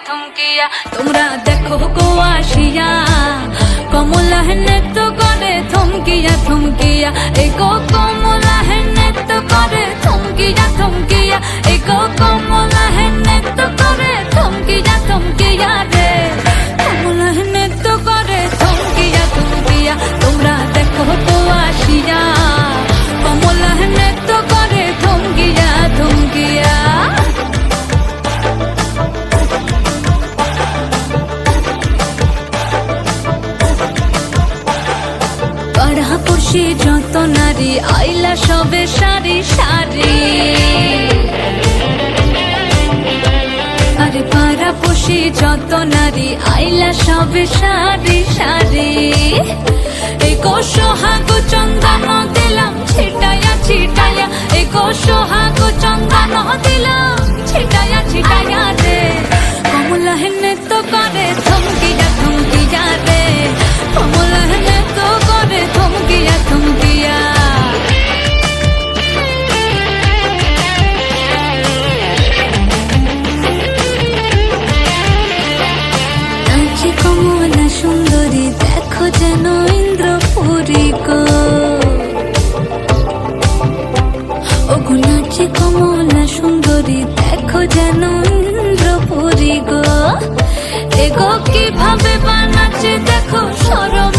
থমকিয়া তোমরা দেখো গো আসিয়া কমলা নৃত্য করে থমকিয়া থমকিয়া এই গো কমলা নৃত্য করে থমকিয়া থমকিয়া এই গো কমলা নৃত্য করে থমকিয়া থমকিয়া রে কমলা নৃত্য করে থমকিয়া থমকিয়া তোমরা দেখো গো আসিয়া কমলা নৃত্য করে থমকিয়া থমকিয়া পাড়াপড়শি যত নারী আইলা সবে সারি সারি আরে পাড়াপড়শি যত নারী আইলা সবে সারি সারি এই গো সোহাগ চন্দন দিলাম ছিটায়া ছিটায়া এই গো সোহাগ চন্দন দিলাম ছিটায়া ছিটায়া রে কমলা নৃত্য করে থমকিয়া থমকিয়া রে কমলা নৃত্য করে থমকিয়া থমকিয়া নাচে কমলা সুন্দরী দেখো যেন ইন্দ্রপুরী গো ওগো নাচে কমলা সুন্দরী দেখো যেন ইন্দ্রপুরী গো এগো কিভাবে বানাচ্ছে দেখো সরম